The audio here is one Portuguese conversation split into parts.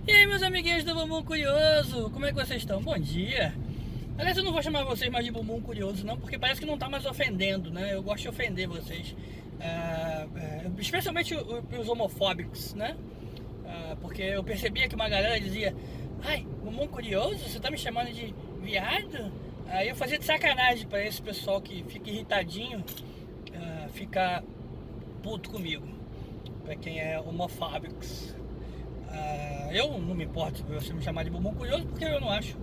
E aí, meus amiguinhos do Bumbum Curioso, como é que vocês estão? Bom dia! Aliás, eu não vou chamar vocês mais de Bumbum Curioso não, porque parece que não tá mais ofendendo, né? Eu gosto de ofender vocês, especialmente os homofóbicos, né? Porque eu percebia que uma galera dizia: ai, Bumbum Curioso, você tá me chamando de viado? Aí eu fazia de sacanagem pra esse pessoal que fica irritadinho, ficar puto comigo, pra quem é homofóbicos. Eu não me importo se você me chamar de bumbum curioso, porque eu não acho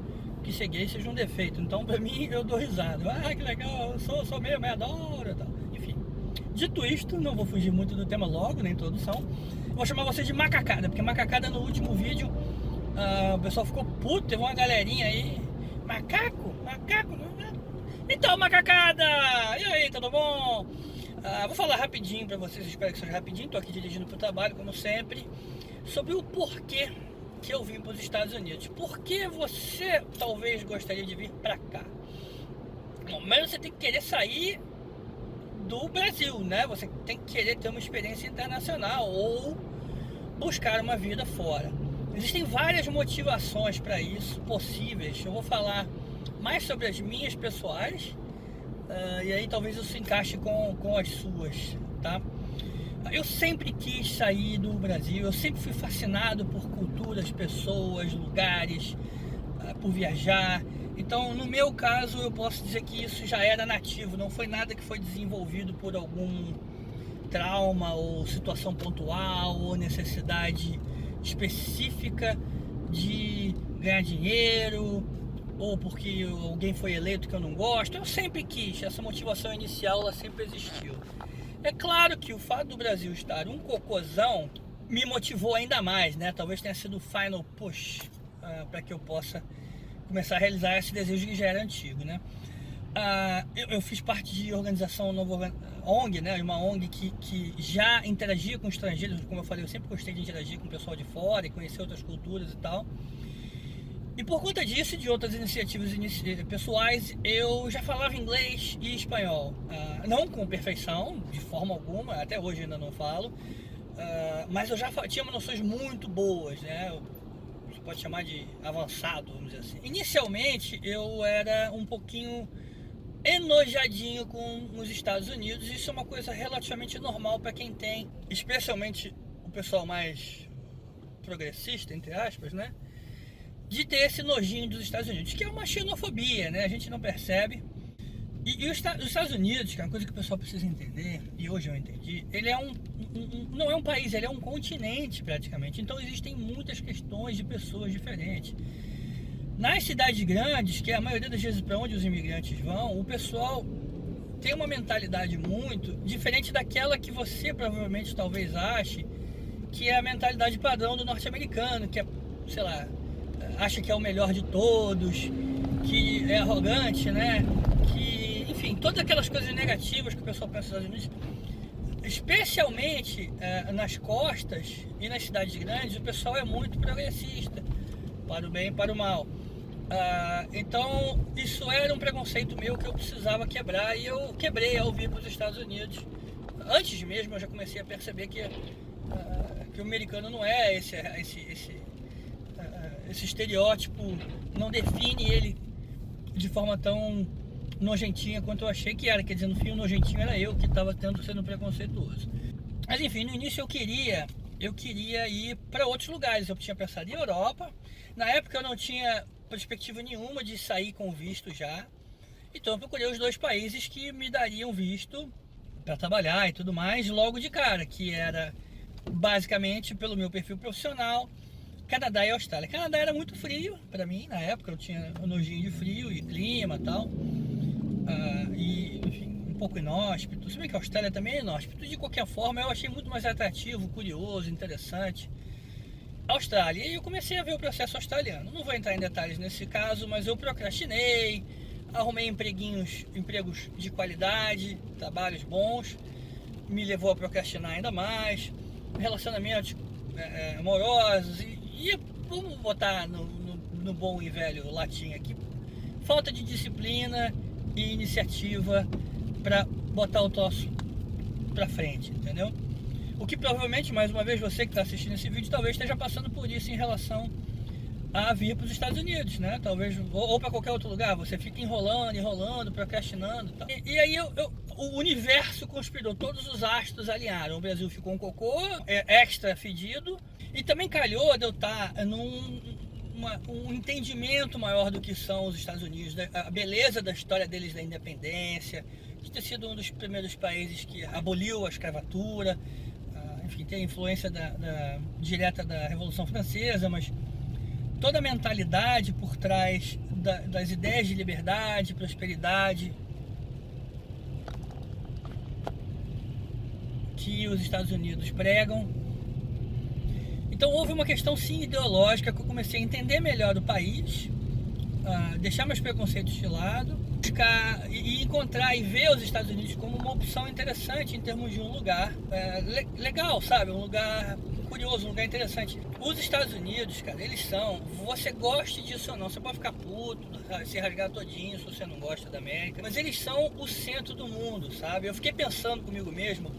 que ser gay seja um defeito. Então, pra mim, eu dou risada. Que legal, eu sou mesmo, eu adoro e tal. Enfim, dito isto, não vou fugir muito do tema logo, na introdução. Vou chamar vocês de macacada, porque macacada no último vídeo, o pessoal ficou puto, teve uma galerinha aí. Macaco? Macaco? Então, macacada! E aí, tudo bom? Vou falar rapidinho pra vocês, espero que seja rapidinho. Tô aqui dirigindo pro trabalho, como sempre, sobre o porquê que eu vim para os Estados Unidos. Por que você talvez gostaria de vir para cá? Bom, mas você tem que querer sair do Brasil, né? Você tem que querer ter uma experiência internacional ou buscar uma vida fora. Existem várias motivações para isso possíveis. Eu vou falar mais sobre as minhas pessoais, e aí talvez isso se encaixe com as suas, tá? Eu sempre quis sair do Brasil, eu sempre fui fascinado por culturas, pessoas, lugares, por viajar. Então, no meu caso, eu posso dizer que isso já era nativo, não foi nada que foi desenvolvido por algum trauma ou situação pontual ou necessidade específica de ganhar dinheiro ou porque alguém foi eleito que eu não gosto. Eu sempre quis, essa motivação inicial ela sempre existiu. É claro que o fato do Brasil estar um cocôzão me motivou ainda mais, né? Talvez tenha sido o final push para que eu possa começar a realizar esse desejo que já era antigo, né? Eu fiz parte de organização nova ONG, né? Uma ONG que já interagia com estrangeiros, como eu falei, eu sempre gostei de interagir com o pessoal de fora e conhecer outras culturas e tal. E por conta disso e de outras iniciativas pessoais, eu já falava inglês e espanhol. Não com perfeição, de forma alguma, até hoje ainda não falo, mas eu já tinha noções muito boas, né? Você pode chamar de avançado, vamos dizer assim. Inicialmente, eu era um pouquinho enojadinho com os Estados Unidos. Isso é uma coisa relativamente normal para quem tem, especialmente o pessoal mais progressista, entre aspas, né? De ter esse nojinho dos Estados Unidos, que é uma xenofobia, né? A gente não percebe. E os Estados Unidos, que é uma coisa que o pessoal precisa entender, e hoje eu entendi, ele é não é um país, ele é um continente praticamente. Então existem muitas questões de pessoas diferentes. Nas cidades grandes, que é a maioria das vezes para onde os imigrantes vão, o pessoal tem uma mentalidade muito diferente daquela que você provavelmente talvez ache que é a mentalidade padrão do norte-americano, que é, sei lá, acha que é o melhor de todos, que é arrogante, né? Que, enfim, todas aquelas coisas negativas que o pessoal pensa nos Estados Unidos, especialmente nas costas e nas cidades grandes, o pessoal é muito progressista, para o bem e para o mal. Então, isso era um preconceito meu que eu precisava quebrar, e eu quebrei ao vir para os Estados Unidos. Antes mesmo, eu já comecei a perceber que o americano não é esse estereótipo, não define ele de forma tão nojentinha quanto eu achei que era. Quer dizer, no fim o nojentinho era eu que estava sendo preconceituoso. Mas enfim, no início eu queria ir para outros lugares. Eu tinha pensado em Europa. Na época eu não tinha perspectiva nenhuma de sair com visto já. Então eu procurei os dois países que me dariam visto para trabalhar e tudo mais logo de cara, que era basicamente pelo meu perfil profissional, Canadá e Austrália. Canadá era muito frio para mim na época, eu tinha um nojinho de frio e clima e tal, e enfim, um pouco inóspito. Se bem que a Austrália também é inóspito, de qualquer forma eu achei muito mais atrativo, curioso, interessante a Austrália. E aí eu comecei a ver o processo australiano. Não vou entrar em detalhes nesse caso, mas eu procrastinei, arrumei empregos de qualidade, trabalhos bons, me levou a procrastinar ainda mais, relacionamentos amorosos e vamos botar no bom e velho latim aqui, falta de disciplina e iniciativa para botar o troço para frente, entendeu? O que provavelmente, mais uma vez, você que está assistindo esse vídeo, talvez esteja passando por isso em relação a vir para os Estados Unidos, né? Talvez, ou para qualquer outro lugar, você fica enrolando, procrastinando e tal. E aí o universo conspirou, todos os astros alinharam. O Brasil ficou um cocô, extra fedido, e também calhou de eu estar um entendimento maior do que são os Estados Unidos, a beleza da história deles da independência, de ter sido um dos primeiros países que aboliu a escravatura, enfim, tem a influência direta da Revolução Francesa, mas toda a mentalidade por trás das ideias de liberdade, prosperidade que os Estados Unidos pregam. Então houve uma questão sim ideológica que eu comecei a entender melhor o país, deixar meus preconceitos de lado, buscar e encontrar e ver os Estados Unidos como uma opção interessante em termos de um lugar legal, sabe? Um lugar curioso, um lugar interessante. Os Estados Unidos, cara, eles são, você goste disso ou não, você pode ficar puto, se rasgar todinho se você não gosta da América, mas eles são o centro do mundo, sabe? Eu fiquei pensando comigo mesmo,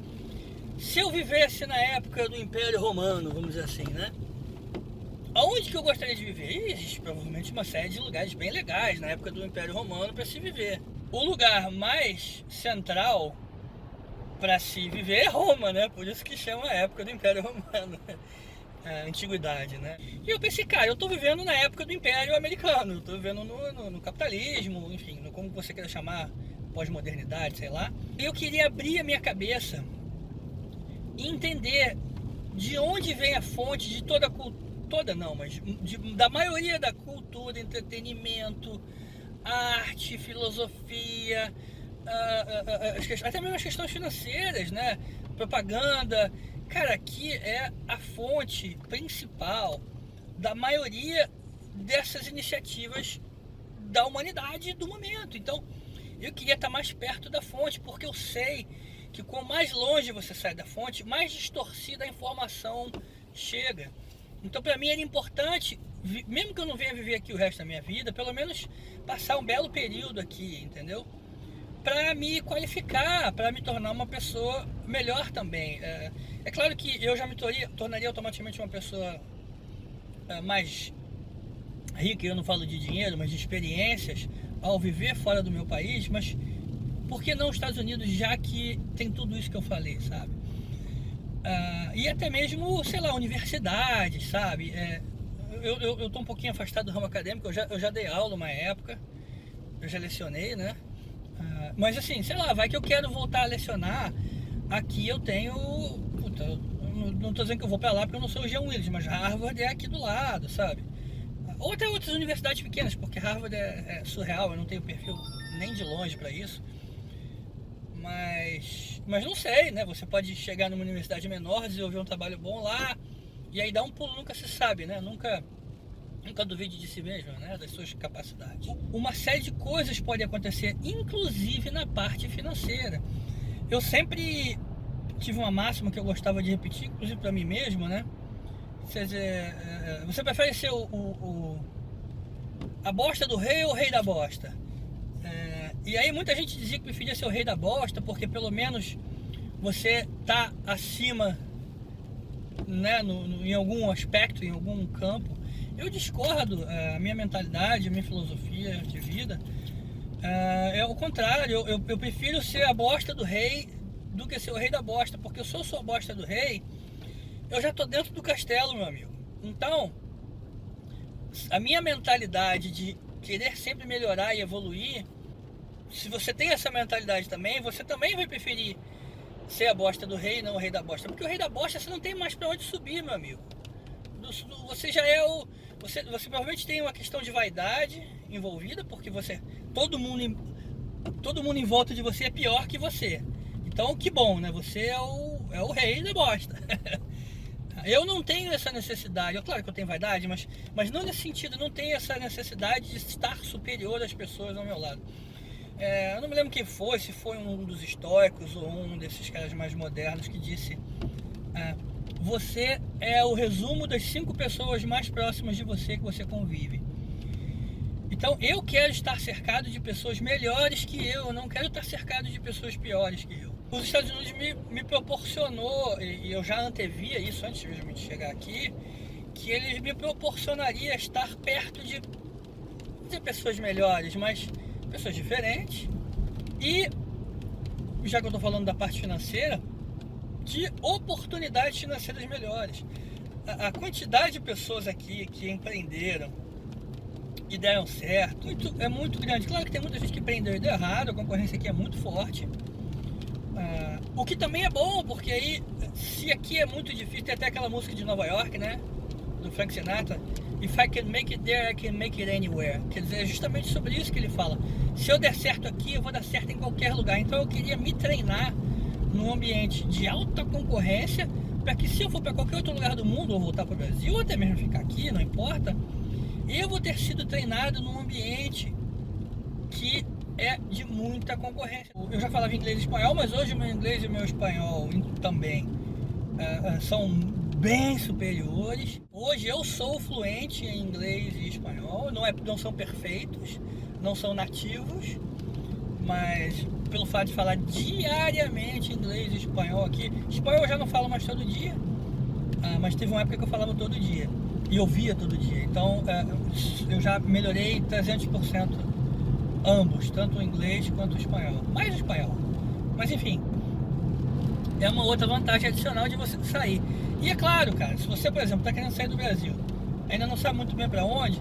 se eu vivesse na época do Império Romano, vamos dizer assim, né? Aonde que eu gostaria de viver? E existe provavelmente uma série de lugares bem legais na época do Império Romano para se viver. O lugar mais central para se viver é Roma, né? Por isso que chama a época do Império Romano, a antiguidade, né? E eu pensei, cara, eu tô vivendo na época do Império Americano, eu tô vivendo no capitalismo, enfim, como você queira chamar, pós-modernidade, sei lá. E eu queria abrir a minha cabeça e entender de onde vem a fonte de toda a cultura, da maioria da cultura, entretenimento, arte, filosofia, até mesmo as questões financeiras, né? Propaganda. Cara, aqui é a fonte principal da maioria dessas iniciativas da humanidade do momento. Então, eu queria estar mais perto da fonte, porque eu sei que quanto mais longe você sai da fonte, mais distorcida a informação chega. Então, para mim era importante, mesmo que eu não venha viver aqui o resto da minha vida, pelo menos passar um belo período aqui, entendeu? Para me qualificar, para me tornar uma pessoa melhor também. É claro que eu já me tornaria automaticamente uma pessoa mais rica, eu não falo de dinheiro, mas de experiências, ao viver fora do meu país, mas por que não os Estados Unidos, já que tem tudo isso que eu falei, sabe? E até mesmo, sei lá, universidades, sabe? Eu tô um pouquinho afastado do ramo acadêmico, eu já dei aula uma época, eu já lecionei, né? Mas assim, sei lá, vai que eu quero voltar a lecionar. Aqui eu tenho, puta, não tô dizendo que eu vou pra lá porque eu não sou o Jean Willis, mas Harvard é aqui do lado, sabe? Ou até outras universidades pequenas, porque Harvard é surreal, eu não tenho perfil nem de longe para isso. Mas não sei, né? Você pode chegar numa universidade menor, desenvolver um trabalho bom lá, e aí dar um pulo, nunca se sabe, né? Nunca duvide de si mesmo, né? Das suas capacidades. Uma série de coisas podem acontecer, inclusive na parte financeira. Eu sempre tive uma máxima que eu gostava de repetir, inclusive para mim mesmo, né? Você prefere ser a bosta do rei ou o rei da bosta? E aí muita gente dizia que preferia ser o rei da bosta, porque pelo menos você tá acima, né, em algum aspecto, em algum campo. Eu discordo, a minha mentalidade, a minha filosofia de vida é o contrário. Eu prefiro ser a bosta do rei do que ser o rei da bosta, porque se eu sou a bosta do rei, eu já tô dentro do castelo, meu amigo. Então, a minha mentalidade de querer sempre melhorar e evoluir, se você tem essa mentalidade também, você também vai preferir ser a bosta do rei e não o rei da bosta. Porque o rei da bosta você não tem mais pra onde subir, meu amigo. Você já é o... Você provavelmente tem uma questão de vaidade envolvida, porque todo mundo em volta de você é pior que você. Então, que bom, né? Você é o rei da bosta. Eu não tenho essa necessidade. Claro que eu tenho vaidade, mas não nesse sentido. Eu não tenho essa necessidade de estar superior às pessoas ao meu lado. Eu não me lembro quem foi, se foi um dos estoicos ou um desses caras mais modernos que disse: você é o resumo das 5 pessoas mais próximas de você que você convive. Então eu quero estar cercado de pessoas melhores que eu não quero estar cercado de pessoas piores que eu. os Estados Unidos me proporcionou, e eu já antevia isso antes mesmo de chegar aqui, que eles me proporcionariam estar perto de pessoas melhores, mas pessoas diferentes, e já que eu estou falando da parte financeira, de oportunidades financeiras melhores. A quantidade de pessoas aqui que empreenderam e deram certo é muito grande. Claro que tem muita gente que empreendeu e deu errado, a concorrência aqui é muito forte. O que também é bom, porque aí, se aqui é muito difícil, tem até aquela música de Nova York, né? Do Frank Sinatra. If I can make it there, I can make it anywhere. Quer dizer, é justamente sobre isso que ele fala. Se eu der certo aqui, eu vou dar certo em qualquer lugar. Então eu queria me treinar num ambiente de alta concorrência, para que se eu for para qualquer outro lugar do mundo, ou voltar para o Brasil, ou até mesmo ficar aqui, não importa, eu vou ter sido treinado num ambiente que é de muita concorrência. Eu já falava inglês e espanhol, mas hoje o meu inglês e o meu espanhol também são bem superiores. Hoje eu sou fluente em inglês e espanhol, não são perfeitos, não são nativos, mas pelo fato de falar diariamente inglês e espanhol aqui, espanhol eu já não falo mais todo dia, mas teve uma época que eu falava todo dia e ouvia todo dia, então eu já melhorei 300% ambos, tanto o inglês quanto o espanhol, mais o espanhol, mas enfim, é uma outra vantagem adicional de você sair. E é claro, cara, se você, por exemplo, está querendo sair do Brasil, ainda não sabe muito bem para onde,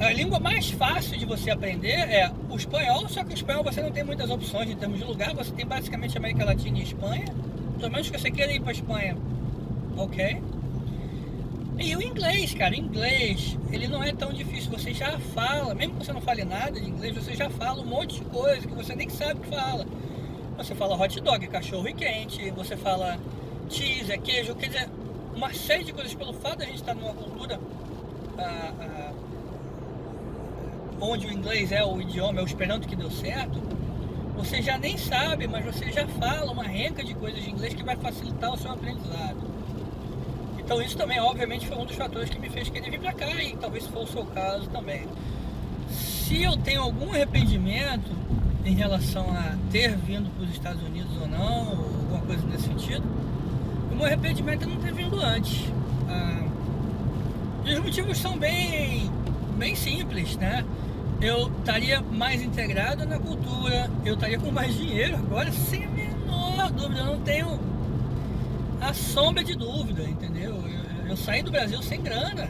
a língua mais fácil de você aprender é o espanhol, só que o espanhol você não tem muitas opções em termos de lugar, você tem basicamente América Latina e Espanha, pelo menos que você queira ir para a Espanha, ok? E o inglês, cara, o inglês, ele não é tão difícil, você já fala, mesmo que você não fale nada de inglês, você já fala um monte de coisa que você nem sabe que fala. Você fala hot dog, cachorro e quente, você fala cheese, é queijo, quer dizer, uma série de coisas pelo fato de a gente estar numa cultura onde o inglês é o idioma, é o esperanto que deu certo, você já nem sabe, mas você já fala uma renca de coisas de inglês que vai facilitar o seu aprendizado. Então isso também, obviamente, foi um dos fatores que me fez querer vir pra cá, e talvez for o seu caso também. Se eu tenho algum arrependimento em relação a ter vindo para os Estados Unidos ou não, ou alguma coisa nesse sentido, o meu arrependimento é não ter vindo antes. E os motivos são bem simples, né? Eu estaria mais integrado na cultura, eu estaria com mais dinheiro agora, sem a menor dúvida, eu não tenho a sombra de dúvida, entendeu? Eu saí do Brasil sem grana,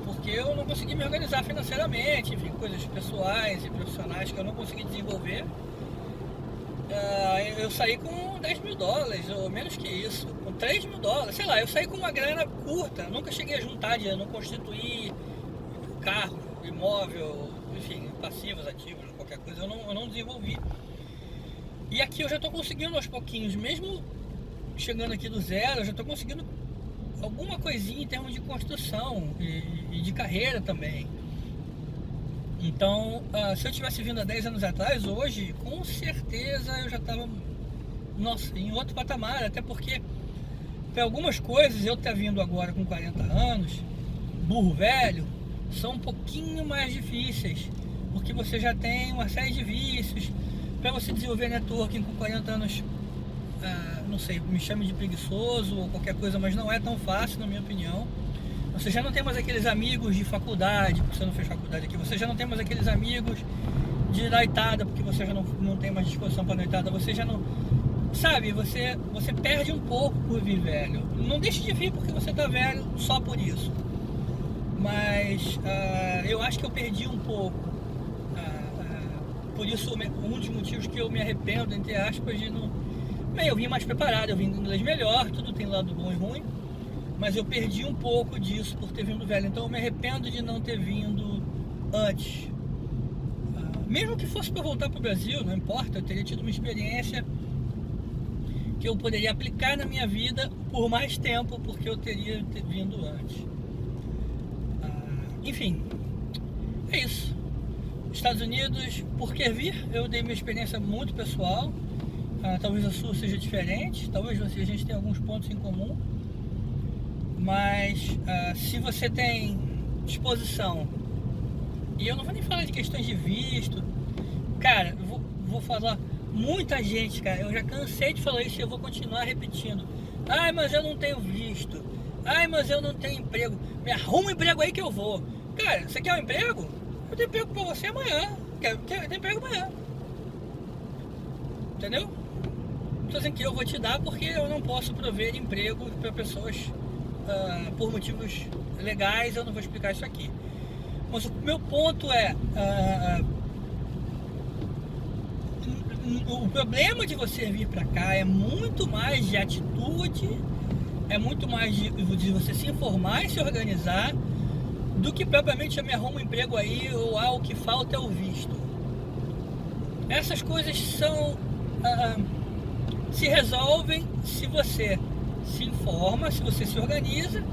porque eu não consegui me organizar financeiramente, enfim, coisas pessoais e profissionais que eu não consegui desenvolver. Eu saí com 10 mil dólares, ou menos que isso, com 3 mil dólares, sei lá, eu saí com uma grana curta, nunca cheguei a juntar dinheiro, não constituí carro, imóvel, enfim, passivos, ativos, qualquer coisa, eu não desenvolvi. E aqui eu já estou conseguindo aos pouquinhos, mesmo chegando aqui do zero, eu já estou conseguindo alguma coisinha em termos de construção e de carreira também. Então, se eu tivesse vindo há 10 anos atrás, hoje, com certeza eu já estava, em outro patamar, até porque para algumas coisas eu estar vindo agora com 40 anos, burro velho, são um pouquinho mais difíceis, porque você já tem uma série de vícios. Para você desenvolver networking com 40 anos, não sei, me chame de preguiçoso ou qualquer coisa, mas não é tão fácil, na minha opinião. Você já não tem mais aqueles amigos de faculdade, porque você não fez faculdade aqui. Você já não tem mais aqueles amigos de noitada, porque você já não tem mais disposição para noitada. Você já não... Sabe, você perde um pouco por vir velho. Não deixe de vir porque você tá velho só por isso. Mas eu acho que eu perdi um pouco. Por isso, um dos motivos que eu me arrependo, entre aspas, de não... Bem, eu vim mais preparado, eu vim com inglês melhor, tudo tem lado bom e ruim, mas eu perdi um pouco disso por ter vindo velho, então eu me arrependo de não ter vindo antes. Mesmo que fosse para voltar para o Brasil, não importa, eu teria tido uma experiência que eu poderia aplicar na minha vida por mais tempo, porque eu teria vindo antes. Enfim, é isso. Estados Unidos, por que vir? Eu dei minha experiência muito pessoal. Talvez a sua seja diferente, talvez a gente tenha alguns pontos em comum, mas se você tem disposição, e eu não vou nem falar de questões de visto, cara, vou falar, muita gente, cara, eu já cansei de falar isso e eu vou continuar repetindo. Ai, mas eu não tenho visto. Ai, mas eu não tenho emprego. Me arruma um emprego aí que eu vou. Cara, você quer um emprego? Eu tenho emprego pra você amanhã. Eu tenho emprego amanhã. Entendeu? Estou dizendo que eu vou te dar porque eu não posso prover emprego para pessoas por motivos legais. Eu não vou explicar isso aqui. Mas o meu ponto é... o problema de você vir para cá é muito mais de atitude, é muito mais de você se informar e se organizar, do que propriamente eu me arrumo um emprego aí, ou o que falta é o visto. Essas coisas são se resolvem se você se informa, se você se organiza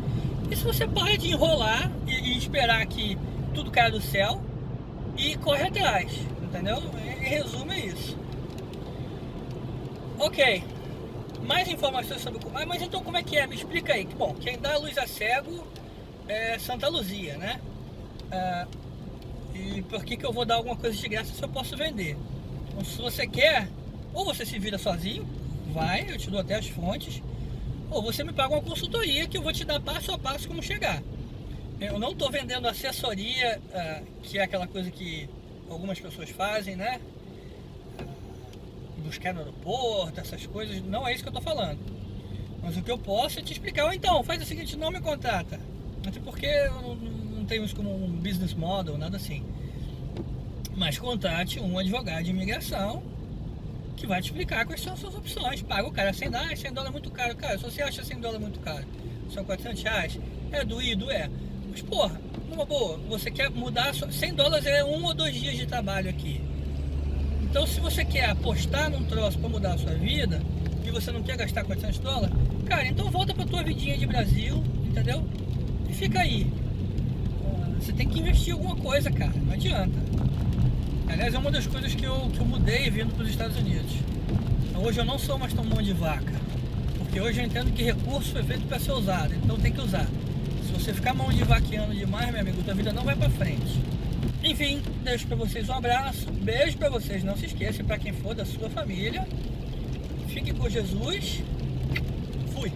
e se você para de enrolar e esperar que tudo caia do céu e corre atrás, entendeu? Em resumo é isso. Ok, mais informações sobre o... mas então como é que é? Me explica aí. Bom, quem dá luz a cego é Santa Luzia, né? E por que eu vou dar alguma coisa de graça se eu posso vender? Então, se você quer, ou você se vira sozinho, vai, eu te dou até as fontes, ou você me paga uma consultoria que eu vou te dar passo a passo como chegar. Eu não estou vendendo assessoria, que é aquela coisa que algumas pessoas fazem, né? Buscar no aeroporto, essas coisas, não é isso que eu estou falando. Mas o que eu posso é te explicar. Ou então, faz o seguinte, não me contrata. Até porque eu não tenho isso como um business model, nada assim. Mas contrate um advogado de imigração que vai te explicar quais são as suas opções. Paga o cara $100, $100 é muito caro. Cara, se você acha $100 muito caro, são R$400, é doído, é. Mas porra, numa boa, você quer mudar, $100 é 1 ou 2 dias de trabalho aqui. Então se você quer apostar num troço para mudar a sua vida e você não quer gastar $400, cara, então volta pra tua vidinha de Brasil, entendeu? E fica aí. Você tem que investir em alguma coisa, cara, não adianta. Aliás, é uma das coisas que eu mudei vindo para os Estados Unidos. Então, hoje eu não sou mais tão mão de vaca, porque hoje eu entendo que recurso foi feito para ser usado, então tem que usar. Se você ficar mão de vaqueando demais, meu amigo, tua vida não vai para frente. Enfim, deixo para vocês um abraço, beijo para vocês, não se esqueçam, para quem for da sua família, fique com Jesus, fui!